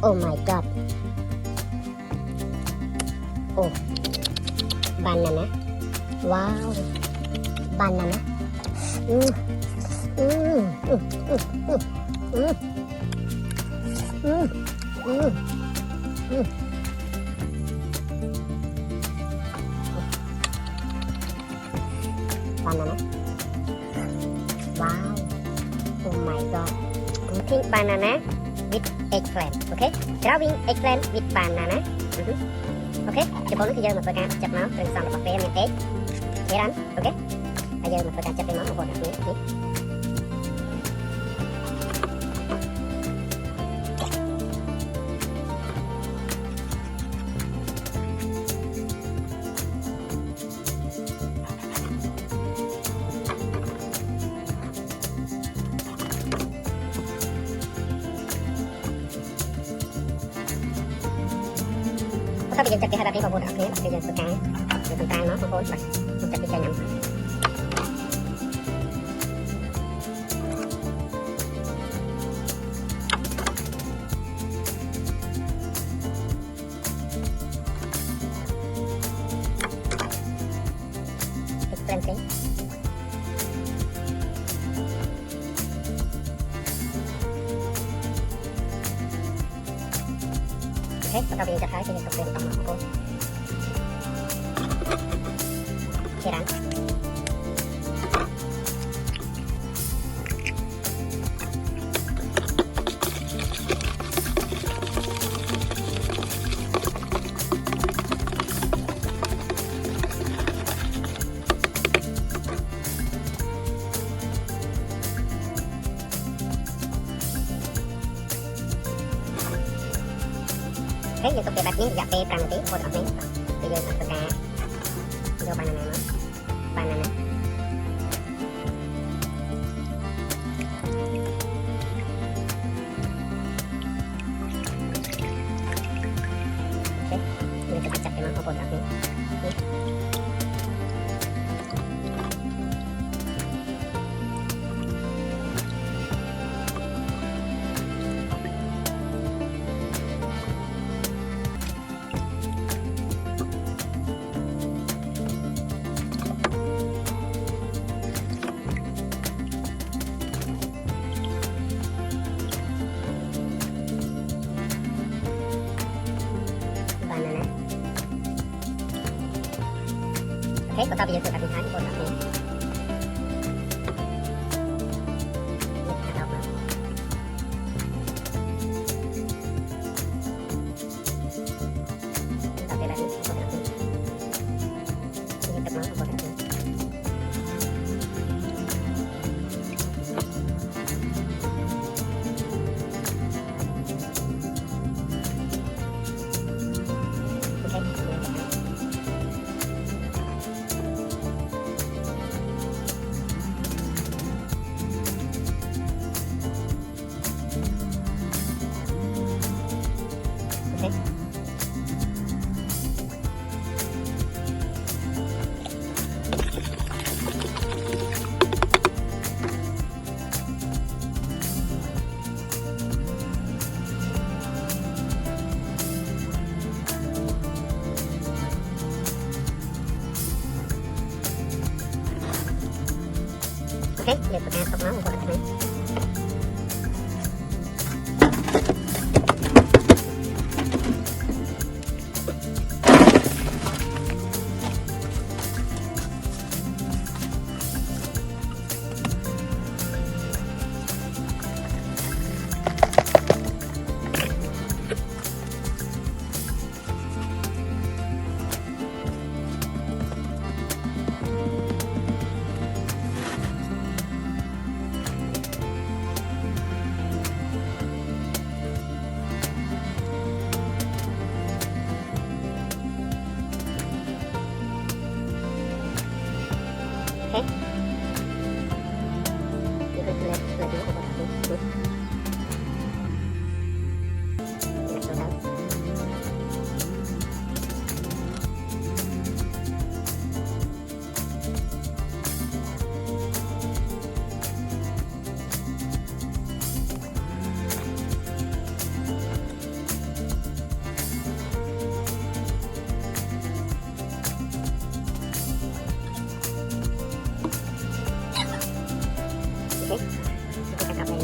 Oh my god. Oh, banana. Wow, banana. Mm. Mm. Mm. Mm. Mm. Mm. Mm. Banana. Wow. Oh my god. Eating banana with eggplant. Okay. Grafting eggplant with banana. Okay. Cho bố nó khi dơ mà phải cá chập nó rồi xong rồi bật bé miếng egg. Thế rắn. Okay. Bây giờ mà phải cá chập cái món một hột đặc biệt. Bây giờ chặt cái hạt đặc biệt vào bột đặc biệt. Bây giờ tôi cá rồi tôi tay nó không khối. Tôi chặt cái chai nhầm. Eggplant. Okay, và bây giờ chặt thái thì tục lên tổng hợp của cô. Chia rắn. Okay, giờ tục để bạch miếng dạ bê prang tí, hột ọc miếng. Bây giờ tập cá vô banana nó. Banana. Okay, giờ tập chặt cái món hột ọc miếng. Okay, và bây giờ tôi đặt thái hột ọc miếng. Okay, giờ tôi cá tóc nó một hột này. Okay. Giờ tôi lên một hột ọc miếng. okay kita cắt đây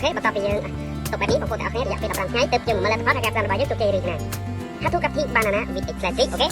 ok,បន្ទាប់ពីយើងទុកបែបនេះបងប្អូនទាំងអស់គ្នារយៈពេល15ថ្ងៃទើបយើងមកលទ្ធផលនៃការផ្សាំរបស់យើងជោគជ័យរីកណាស់ហាត់ទូកាធីបាណាណា with eggplant stick អូខេ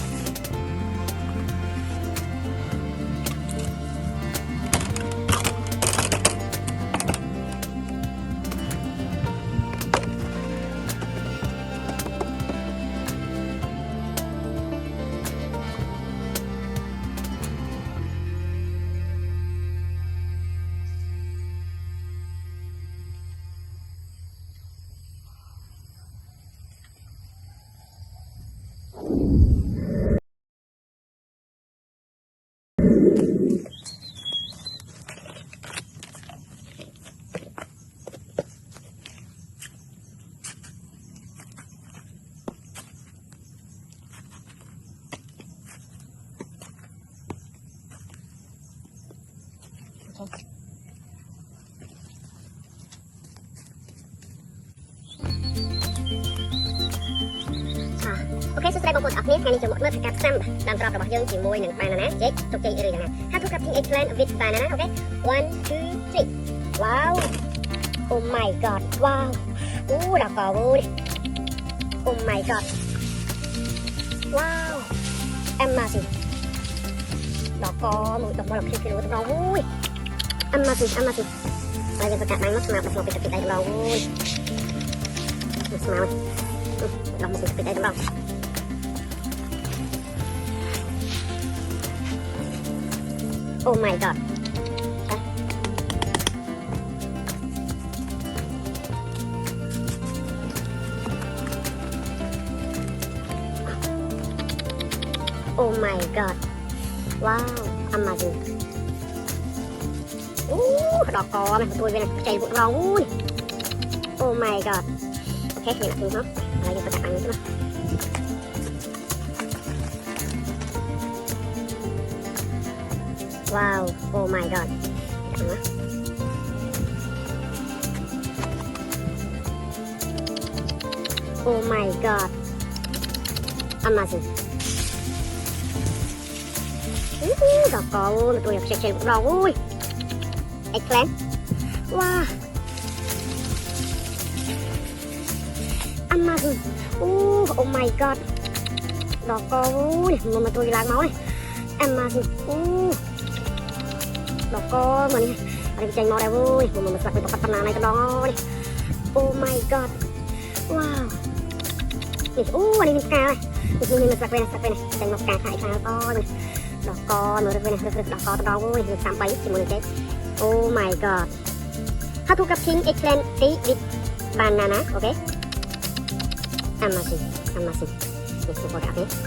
អូខេសួស្តីបងប្អូនទាំងអស់គ្នាថ្ងៃនេះចូលមកមើលការផ្សាំដើមត្រប់របស់យើងជាមួយនឹងបាណាណាជែកជោគជ័យឬយ៉ាងណា How to Grafting Eggplant with banana អូខេ 1 2 3 wow oh my god wow អូដល់កអូនេះ oh my god wow amazing ដល់កមួយទៅមកដល់គីឡូទៅដល់អូយ amazing ហើយយើងប្រកាសបានមកស្មាប់ដល់មកពីទឹកដៃដល់អូយស្មាប់ដល់មកពីទឹកដៃដល់Oh my god. Oh my god. Wow, amazing. Đỏ cò này, tôi bên này chạy vụn rau ui. Oh my god. Ok, nhìn lại không? Đây chúng ta đặt ăn nữa. Wow, oh my god. Oh my god. Amazing. Đỏ có ôi, tôi học chạy một đỏ ui. Eggplant. Wow. Amazing. Oh my god. Đỏ có ui, mà tôi làm máu này. Amazing. Đỏ có mà đi chanh màu đẹp vui mà mình sạc với tóc này cái đó đi. Oh my god. Wow. Này anh đi cao này. Mình sạc với này chanh màu cà hại khá to này. Đỏ co mà đây này đỏ co to vui mình làm bấy thì mình cái. Oh my god. How to Grafting Eggplant with banana, okay? Amazing.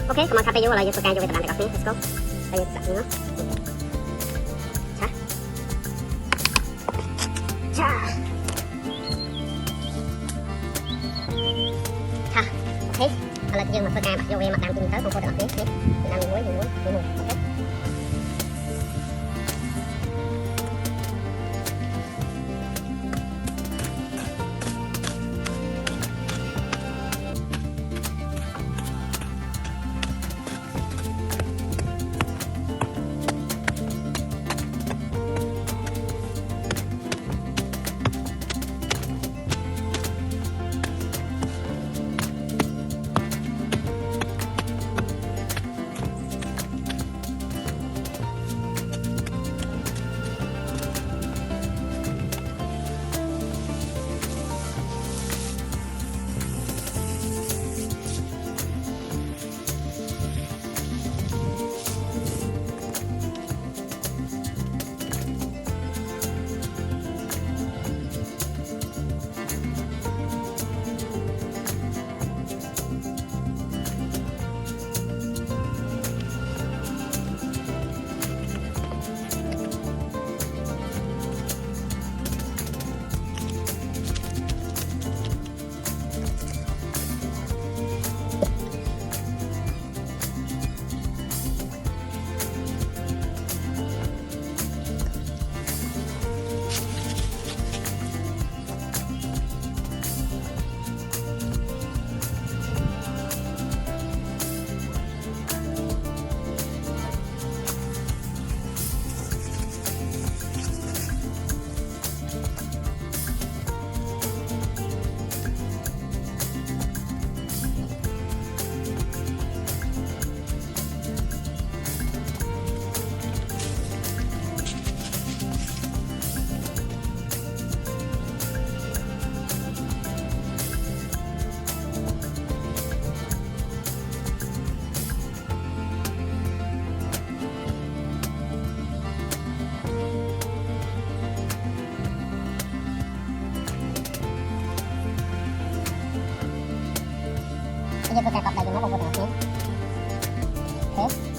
Okay, come on, copy you là just scan cho về tập làm được let's go. Đây là nó. Ok, là dương mà tôi cài mặt vô về mặt đam tin tới con cô được tiếp nhé, đam muối ok. យើងធ្វើការកប់ដៃយើងមកបងប្អូនទាំងអស់គ្នាអូខេ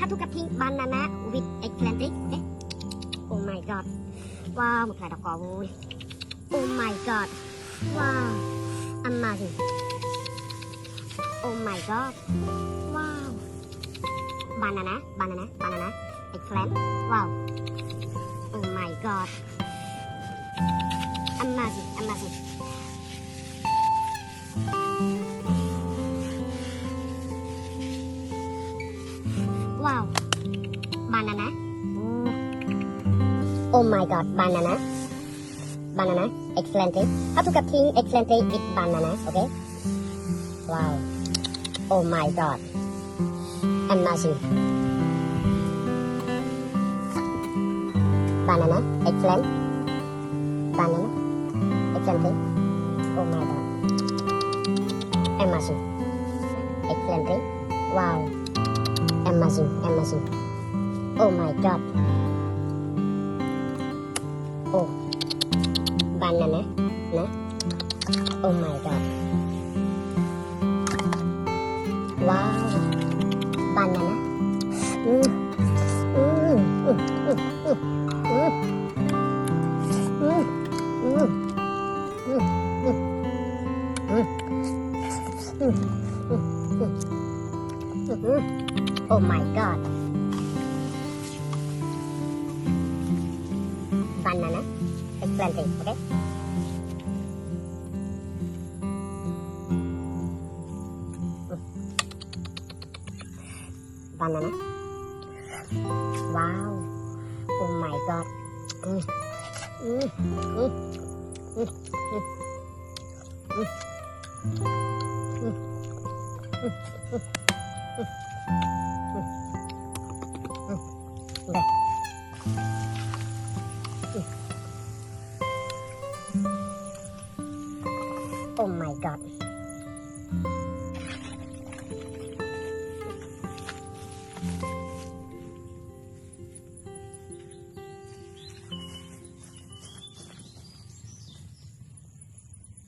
How to grafting banana with eggplant, okay? Oh my god. Wow, một loại độc cỏ vui. Oh my god. Wow. Amazing. Oh my god. Wow. Banana. Eggplant. Wow. Oh my god. Amazing. Wow. Banana. Oh my god, banana. Eggplant. How to grafting eggplant with banana, okay? Wow. Oh my god. Amazing. Banana, eggplant. Oh my god. Amazing. Eggplant. Wow. Amazing. Oh my god. Oh. Banana. Oh my god. Wow. Banana. Oh my god. Banana. Eggplant, okay? Banana. Wow. Oh my god.